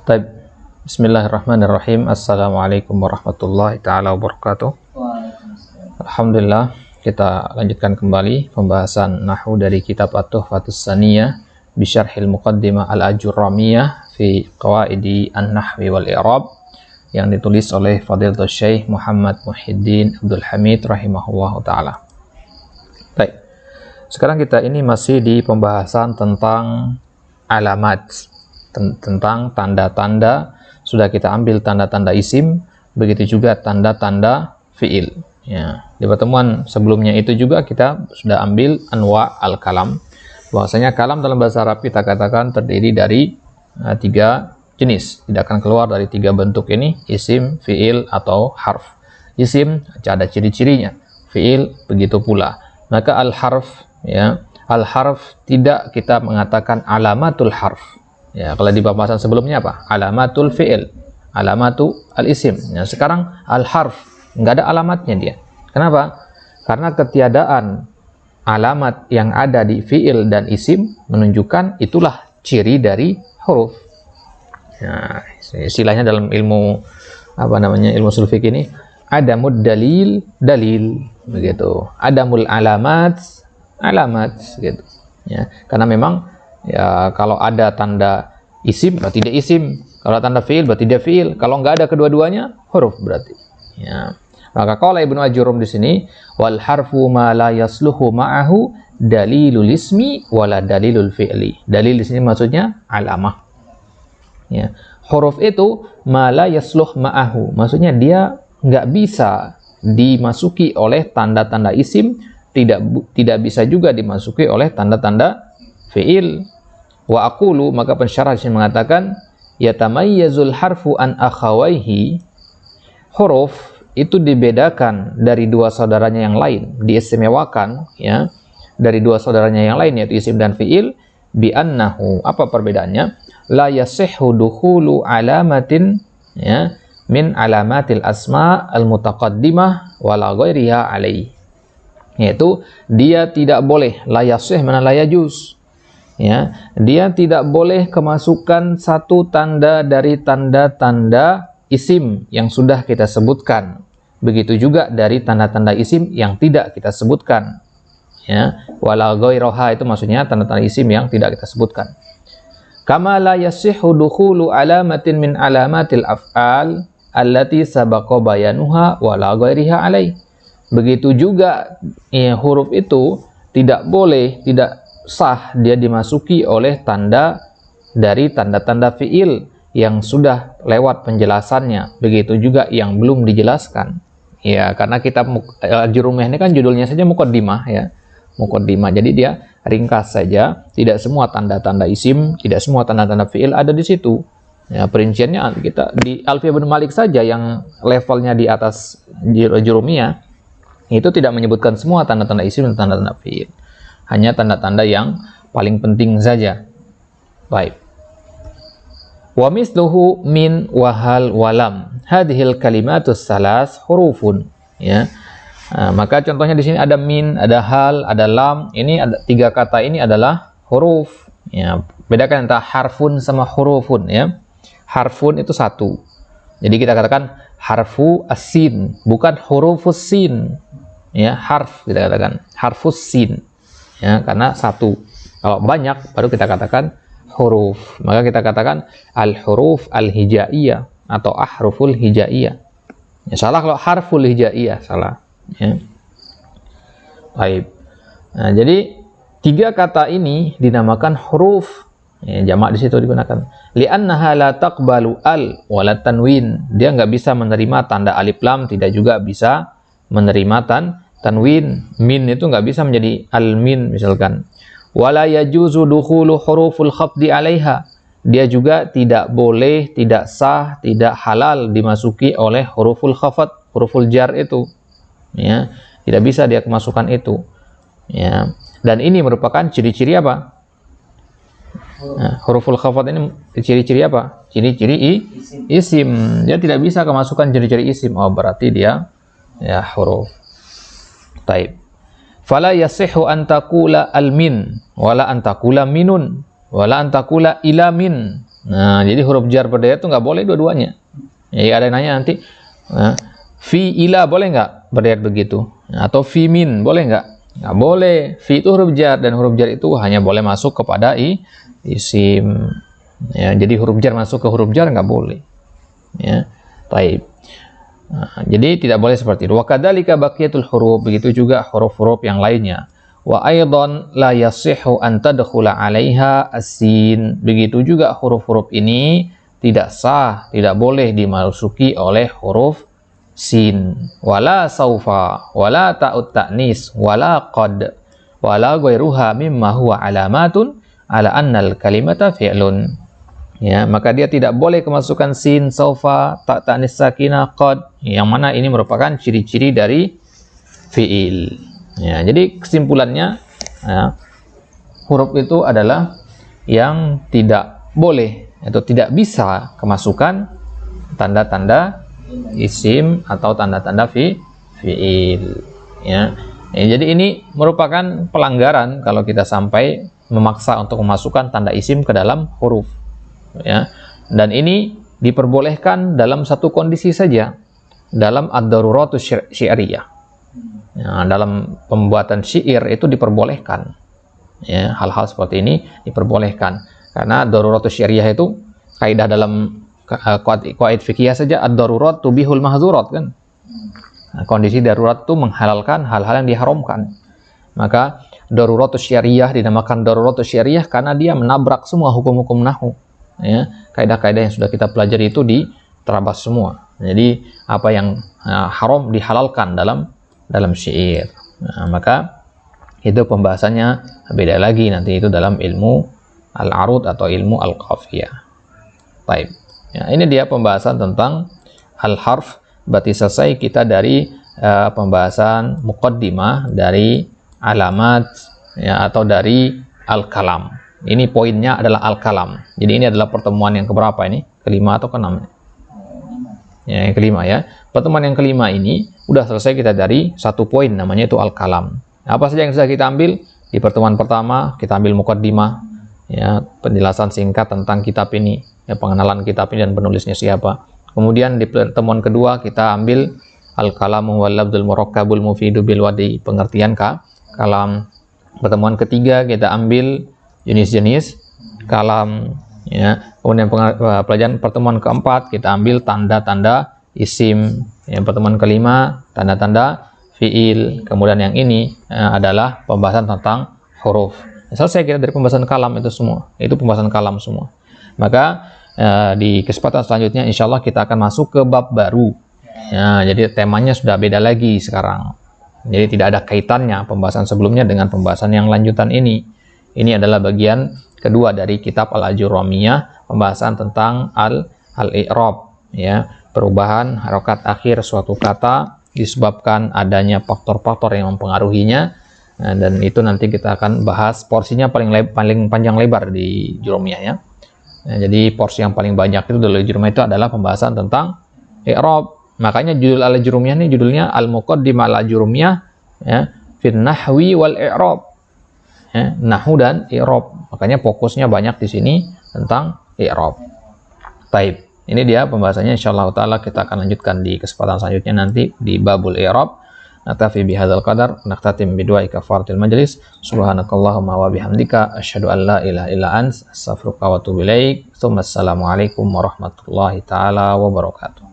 Taib. Bismillahirrahmanirrahim. Assalamualaikum warahmatullahi ta'ala wabarakatuh. Alhamdulillah, kita lanjutkan kembali pembahasan nahwu dari kitab At-Tuhfatus Saniyah bi Syarhil Muqaddimah Al-Ajurramiyah fi Qawaidi An-Nahwi wal I'rab yang ditulis oleh Fadilatul Syekh Muhammad Muhyiddin Abdul Hamid rahimahullahu taala. Baik. Sekarang kita ini masih di pembahasan tentang alamat, tentang tanda-tanda. Sudah kita ambil tanda-tanda isim, begitu juga tanda-tanda fiil. Ya, di pertemuan sebelumnya itu juga kita sudah ambil anwa al-kalam. Bahwasanya kalam dalam bahasa Arab kita katakan terdiri dari tiga jenis, tidak akan keluar dari tiga bentuk ini: isim, fiil, atau harf. Isim ada ciri-cirinya, fiil begitu pula. Maka al-harf, ya, al-harf tidak kita mengatakan alamatul harf. Ya, kalau di pembahasan sebelumnya apa? Alamatul fi'il, alamatu al-isim. Ya, sekarang al-harf, nggak ada alamatnya dia. Kenapa? Karena ketiadaan alamat yang ada di fi'il dan isim menunjukkan itulah ciri dari huruf. Nah, istilahnya dalam ilmu ilmu ushul fiqh ini, adamud dalil, dalil, begitu. Adamul alamat, alamat, gitu. Ya, karena memang ya, kalau ada tanda isim berarti dia isim, kalau tanda fiil berarti dia fiil, kalau nggak ada kedua-duanya huruf berarti. Ya. Maka qala Ibnu Ajurum di sini, wal harfu ma la yasluhu ma'ahu dalilul ismi wala dalilul fi'li. Dalil di sini maksudnya alamah. Ya. Huruf itu ma la yasluh ma'ahu, maksudnya dia nggak bisa dimasuki oleh tanda-tanda isim, tidak bisa juga dimasuki oleh tanda-tanda fi'il. Wa aqulu, maka pensyarah disini mengatakan yatamayyazul harfu an akhawaihi, huruf itu dibedakan dari dua saudaranya yang lain, diistimewakan ya dari dua saudaranya yang lain, yaitu isim dan fi'il, bi annahu, apa perbedaannya? La yasihhu dukhulu alamatin, ya, min alamatil asma al mutaqaddimah wala ghairiha alaihi, yaitu dia tidak boleh, la yasih mana la yajuz, ya, dia tidak boleh kemasukan satu tanda dari tanda-tanda isim yang sudah kita sebutkan, begitu juga dari tanda-tanda isim yang tidak kita sebutkan, ya, wala ghairaha itu maksudnya tanda-tanda isim yang tidak kita sebutkan. Kama la yasihhu dukhulu alamatin min alamatil af'al allati sabaqa bayanuha wala ghairiha alai. Begitu juga ya, huruf itu tidak boleh, tidak sah dia dimasuki oleh tanda dari tanda-tanda fiil yang sudah lewat penjelasannya, begitu juga yang belum dijelaskan. Ya, karena kitab Al-Ajurramiyah ini kan judulnya saja muqaddimah, ya, muqaddimah. Jadi dia ringkas saja, tidak semua tanda-tanda isim, tidak semua tanda-tanda fiil ada di situ. Ya, perinciannya kita di Alfiyah bin Malik saja yang levelnya di atas Al-Ajurramiyah itu tidak menyebutkan semua tanda-tanda isim dan tanda-tanda fiil. Hanya tanda-tanda yang paling penting saja. Baik. Wa misluhu min wa hal walam. Hadhil kalimatus salas hurufun. Ya. Nah, maka contohnya di sini ada min, ada hal, ada lam. Ini ada tiga kata ini adalah huruf. Ya, bedakan antara harfun sama hurufun, ya. Harfun itu satu. Jadi kita katakan harfu as-sin, bukan hurufus sin. Ya, harf kita katakan harfus sin. Ya, karena satu. Kalau banyak baru kita katakan huruf. Maka kita katakan al-huruf al-hijaiyah atau ahruful hijaiyah. Ya, salah kalau harful hijaiyah, salah. Ya. Baik. Nah, jadi tiga kata ini dinamakan huruf. Ya, jamak di situ digunakan. Li'annaha la taqbalu al wala tanwin. Dia nggak bisa menerima tanda alif lam, tidak juga bisa menerima tanwin. Min itu nggak bisa menjadi al-min misalkan. Wala yajuzu dukhulu huruful khafdi 'alaiha. Dia juga tidak boleh, tidak sah, tidak halal dimasuki oleh huruful khafad, huruful jar itu. Ya, tidak bisa dia kemasukan itu. Ya. Dan ini merupakan ciri-ciri apa? Nah, huruful khafad ini ciri-ciri apa? Ciri-ciri isim. Dia tidak bisa kemasukan ciri-ciri isim. Oh, berarti dia ya huruf. Taib. Fala yasihhu an taqula al-min wala an taqula minun wala an taqula ila min. Nah, jadi huruf jar berderet itu nggak boleh dua-duanya. Jadi ada yang nanya nanti, fi ila boleh nggak berderet begitu? Atau fi min boleh nggak? Nggak boleh. Fi itu huruf jar, dan huruf jar itu hanya boleh masuk kepada isim. Ya, jadi huruf jar masuk ke huruf jar nggak boleh. Ya, baik. Nah, jadi tidak boleh seperti itu. Wa kadzalika baqiyatul huruf, begitu juga huruf-huruf yang lainnya. Wa aidan la yasihhu an tadkhula 'alaiha as-sin. Begitu juga huruf-huruf ini tidak sah, tidak boleh dimasuki oleh huruf sin. Wala saufa, wala ta'ut ta'nis, wala qad, wala ghairuha mimma huwa alamatun ala annal kalimata fi'lun. Ya, maka dia tidak boleh kemasukan sin, saufa, ta' ta'nis sakinah, qad, yang mana ini merupakan ciri-ciri dari fi'il. Ya, jadi kesimpulannya, ya, huruf itu adalah yang tidak boleh atau tidak bisa kemasukan tanda-tanda isim atau tanda-tanda fi'il. Ya. Ya, jadi ini merupakan pelanggaran kalau kita sampai memaksa untuk memasukkan tanda isim ke dalam huruf. Ya. Dan ini diperbolehkan dalam satu kondisi saja, dalam ad-daruratus syi'riyah. Ya, dalam pembuatan syair itu diperbolehkan, ya, hal-hal seperti ini diperbolehkan karena daruratus syariah itu kaidah dalam qaid fikih saja, ad-darurat tubihul mahzurat kan. Nah, kondisi darurat itu menghalalkan hal-hal yang diharamkan. Maka daruratus syariah dinamakan daruratus syariah karena dia menabrak semua hukum-hukum nahwu, ya. Kaidah-kaidah yang sudah kita pelajari itu diterabas semua. Jadi apa yang haram dihalalkan dalam syair. Nah, maka itu pembahasannya beda lagi nanti itu dalam ilmu al-arud atau ilmu al-qafiyah. Baik. Ya, ini dia pembahasan tentang al-harf. Berarti selesai kita dari pembahasan muqaddimah dari alamat, ya, atau dari al-kalam. Ini poinnya adalah al-kalam. Jadi ini adalah pertemuan yang keberapa ini? Kelima atau keenam? Ya, yang kelima ya. Pertemuan yang kelima ini udah selesai kita dari satu poin namanya itu al-kalam. Apa saja yang sudah kita ambil? Di pertemuan pertama kita ambil muqaddimah, ya, penjelasan singkat tentang kitab ini, ya, pengenalan kitab ini dan penulisnya siapa. Kemudian di pertemuan kedua kita ambil al-kalamu wal labdul murakkabul mufidu bil wadi, pengertian kalam. Pertemuan ketiga kita ambil jenis-jenis kalam, ya. Kemudian pelajaran pertemuan keempat kita ambil tanda-tanda isim. Yang pertemuan kelima tanda-tanda fiil. Kemudian yang ini adalah pembahasan tentang huruf. Selesai kita dari pembahasan kalam itu semua. Itu pembahasan kalam semua. Maka di kesempatan selanjutnya insya Allah kita akan masuk ke bab baru. Ya, jadi temanya sudah beda lagi sekarang. Jadi tidak ada kaitannya pembahasan sebelumnya dengan pembahasan yang lanjutan ini. Ini adalah bagian kedua dari kitab Al-Ajurramiyah, pembahasan tentang al-i'rab, ya, perubahan harokat akhir suatu kata disebabkan adanya faktor-faktor yang mempengaruhinya. Nah, dan itu nanti kita akan bahas porsinya paling panjang lebar di Jurumiyah, ya. Nah, jadi porsi yang paling banyak itu dari Jurumiyah itu adalah pembahasan tentang i'rab. Makanya judul Al-Jurumiyah ini judulnya Al-Muqaddimah Al-Jurumiyah, ya, fin nahwi wal i'rab. Ya, nahwu dan i'rab. Makanya fokusnya banyak di sini tentang i'rab. Taib. Ini dia pembahasannya, insyaallah taala kita akan lanjutkan di kesempatan selanjutnya nanti di babul i'rab. Naktafi bihadzal qadar, naktatim bidu'a kafaratil majlis. Subhanakallahumma wa bihamdika asyhadu an la ilaha illa ants, astaghfiruka wa atubu ilaik. Assalamualaikum warahmatullahi taala wabarakatuh.